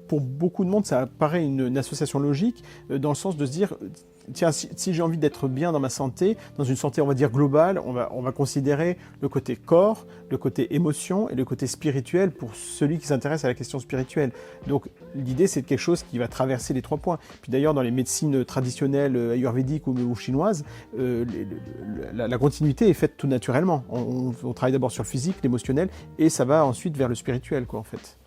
pour beaucoup de monde, ça paraît une association logique, dans le sens de se dire, tiens, si j'ai envie d'être bien dans ma santé, dans une santé, on va dire, globale, on va considérer le côté corps, le côté émotion et le côté spirituel pour celui qui s'intéresse à la question spirituelle. Donc, l'idée, c'est quelque chose qui va traverser les 3 points. Puis d'ailleurs, dans les médecines traditionnelles ayurvédiques ou chinoises, la continuité est faite tout naturellement. On travaille d'abord sur le physique, l'émotionnel, et ça va ensuite vers le spirituel, quoi, en fait.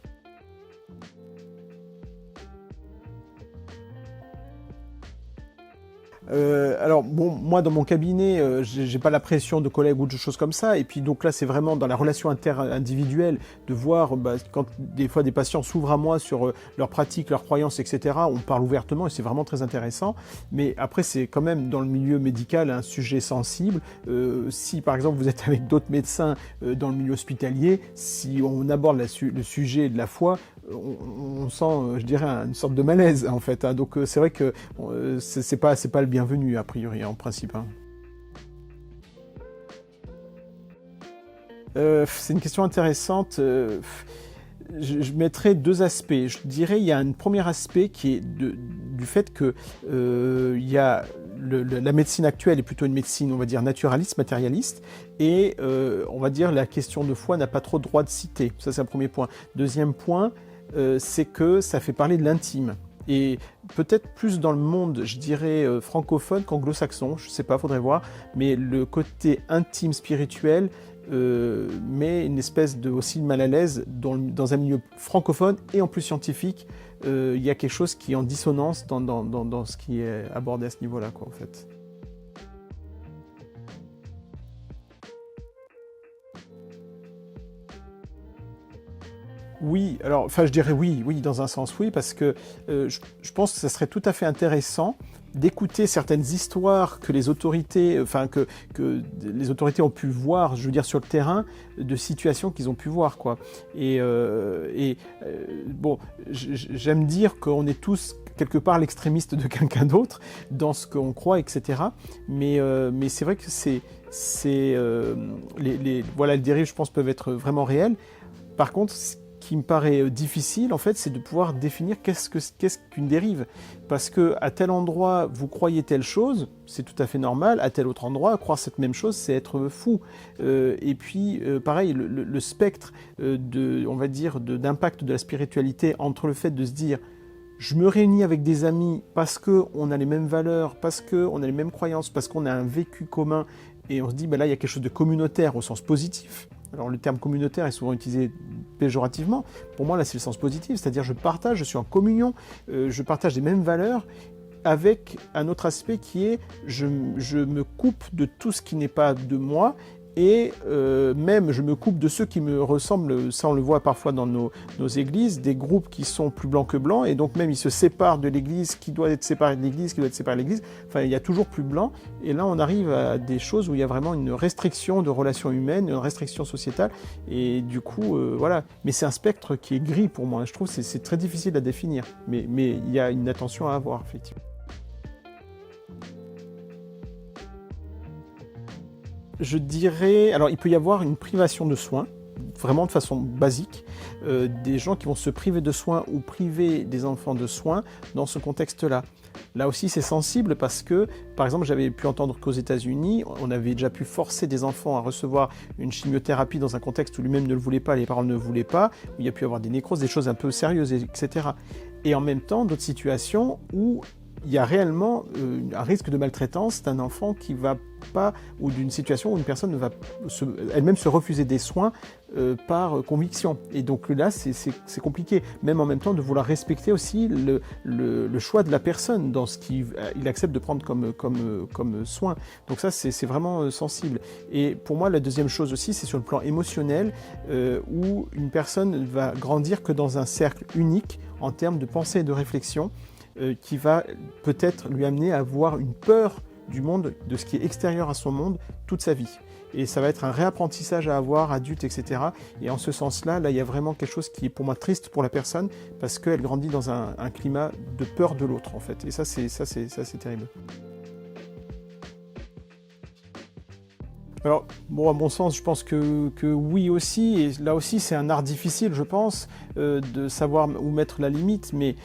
Alors bon, moi dans mon cabinet, j'ai pas la pression de collègues ou de choses comme ça. Et puis donc là, c'est vraiment dans la relation inter-individuelle de voir quand des fois des patients s'ouvrent à moi sur leurs pratiques, leurs croyances, etc. On parle ouvertement et c'est vraiment très intéressant. Mais après, c'est quand même dans le milieu médical un sujet sensible. Si par exemple vous êtes avec d'autres médecins dans le milieu hospitalier, si on aborde le sujet de la foi, on sent, je dirais, une sorte de malaise en fait. Hein. Donc c'est vrai que c'est pas le bienvenu a priori en principe. Hein. C'est une question intéressante. Je mettrais 2 aspects. Je dirais il y a un premier aspect qui est du fait que il y a la médecine actuelle est plutôt une médecine, on va dire, naturaliste, matérialiste, et on va dire la question de foi n'a pas trop droit de citer. Ça, c'est un premier point. Deuxième point, c'est que ça fait parler de l'intime. Et peut-être plus dans le monde, je dirais, francophone qu'anglo-saxon, je sais pas, faudrait voir, mais le côté intime spirituel met une espèce de aussi de mal à l'aise dans un milieu francophone et en plus scientifique. Il y a quelque chose qui est en dissonance dans ce qui est abordé à ce niveau-là, quoi, en fait. Oui, alors, enfin, je dirais oui, dans un sens oui, parce que je pense que ça serait tout à fait intéressant d'écouter certaines histoires que les autorités, enfin que les autorités ont pu voir, je veux dire sur le terrain, de situations qu'ils ont pu voir, quoi. Bon, j'aime dire qu'on est tous quelque part l'extrémiste de quelqu'un d'autre dans ce qu'on croit, etc. Mais c'est vrai que voilà, les dérives, je pense, peuvent être vraiment réelles. Par contre, ce qui me paraît difficile, en fait, c'est de pouvoir définir qu'est-ce qu'une dérive. Parce que à tel endroit, vous croyez telle chose, c'est tout à fait normal. À tel autre endroit, croire cette même chose, c'est être fou. Et puis, pareil, le spectre on va dire, d'impact de la spiritualité entre le fait de se dire je me réunis avec des amis parce qu'on a les mêmes valeurs, parce qu'on a les mêmes croyances, parce qu'on a un vécu commun, et on se dit, là, il y a quelque chose de communautaire au sens positif. Alors, le terme communautaire est souvent utilisé péjorativement. Pour moi, là, c'est le sens positif, c'est-à-dire je suis en communion, je partage les mêmes valeurs, avec un autre aspect qui est, je me coupe de tout ce qui n'est pas de moi, et même je me coupe de ceux qui me ressemblent. Ça on le voit parfois dans nos églises, des groupes qui sont plus blancs que blancs, et donc même ils se séparent de l'église, qui doit être séparée de l'église, qui doit être séparée de l'église, enfin il y a toujours plus blanc, et là on arrive à des choses où il y a vraiment une restriction de relations humaines, une restriction sociétale, et du coup voilà, mais c'est un spectre qui est gris pour moi, je trouve que c'est très difficile à définir, mais il y a une attention à avoir effectivement. Je dirais, alors il peut y avoir une privation de soins, vraiment de façon basique, des gens qui vont se priver de soins ou priver des enfants de soins dans ce contexte-là. Là aussi c'est sensible parce que, par exemple, j'avais pu entendre qu'aux États-Unis, on avait déjà pu forcer des enfants à recevoir une chimiothérapie dans un contexte où lui-même ne le voulait pas, les parents ne le voulaient pas, où il y a pu avoir des nécroses, des choses un peu sérieuses, etc. Et en même temps, d'autres situations où il y a réellement un risque de maltraitance d'un enfant qui va pas, ou d'une situation où une personne va elle-même se refuser des soins par conviction. Et donc là, c'est compliqué. Même en même temps, de vouloir respecter aussi le choix de la personne dans ce qu'il accepte de prendre comme soin. Donc ça, c'est vraiment sensible. Et pour moi, la deuxième chose aussi, c'est sur le plan émotionnel, où une personne va grandir que dans un cercle unique en termes de pensée et de réflexion, qui va peut-être lui amener à avoir une peur du monde, de ce qui est extérieur à son monde, toute sa vie. Et ça va être un réapprentissage à avoir, adulte, etc. Et en ce sens-là, il y a vraiment quelque chose qui est pour moi triste pour la personne, parce qu'elle grandit dans un climat de peur de l'autre, en fait. Et ça, c'est terrible. Alors, bon, à mon sens, je pense que oui aussi, et là aussi c'est un art difficile, je pense, de savoir où mettre la limite, mais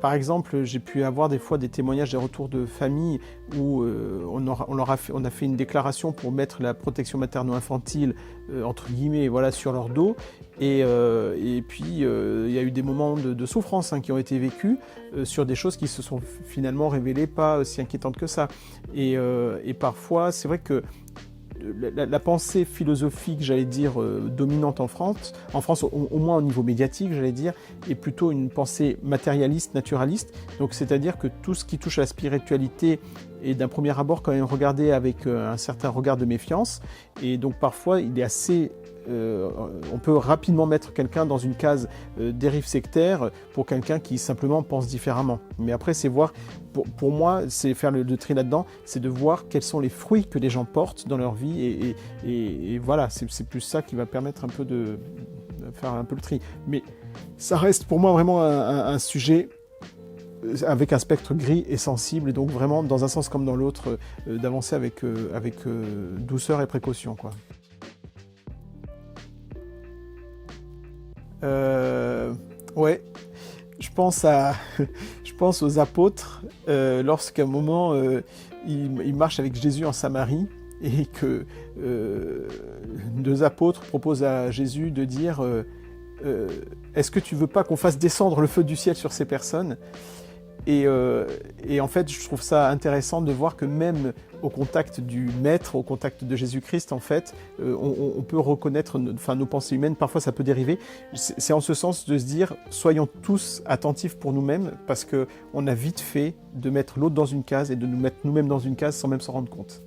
par exemple, j'ai pu avoir des fois des témoignages, des retours de famille où on a fait une déclaration pour mettre la protection materno-infantile, entre guillemets, voilà, sur leur dos, et puis il y a eu des moments de souffrance qui ont été vécus sur des choses qui se sont finalement révélées pas si inquiétantes que ça. Et parfois, c'est vrai que la pensée philosophique, j'allais dire, dominante en France, au moins au niveau médiatique, j'allais dire, est plutôt une pensée matérialiste, naturaliste. Donc, c'est-à-dire que tout ce qui touche à la spiritualité est d'un premier abord quand même regardé avec un certain regard de méfiance. Et donc, parfois, il est assez... on peut rapidement mettre quelqu'un dans une case dérive sectaire pour quelqu'un qui simplement pense différemment. Mais après, c'est voir, pour moi, c'est faire le tri là-dedans, c'est de voir quels sont les fruits que les gens portent dans leur vie, et voilà, c'est plus ça qui va permettre un peu de faire un peu le tri. Mais ça reste pour moi vraiment un sujet avec un spectre gris et sensible, et donc vraiment, dans un sens comme dans l'autre, d'avancer avec douceur et précaution, quoi. Ouais, je pense je pense aux apôtres, lorsqu'à un moment ils marchent avec Jésus en Samarie, et que deux apôtres proposent à Jésus de dire est-ce que tu veux pas qu'on fasse descendre le feu du ciel sur ces personnes? Et en fait, je trouve ça intéressant de voir que même au contact du Maître, au contact de Jésus-Christ, en fait, on peut reconnaître nos pensées humaines. Parfois, ça peut dériver. C'est en ce sens de se dire, soyons tous attentifs pour nous-mêmes, parce qu'on a vite fait de mettre l'autre dans une case et de nous mettre nous-mêmes dans une case sans même s'en rendre compte.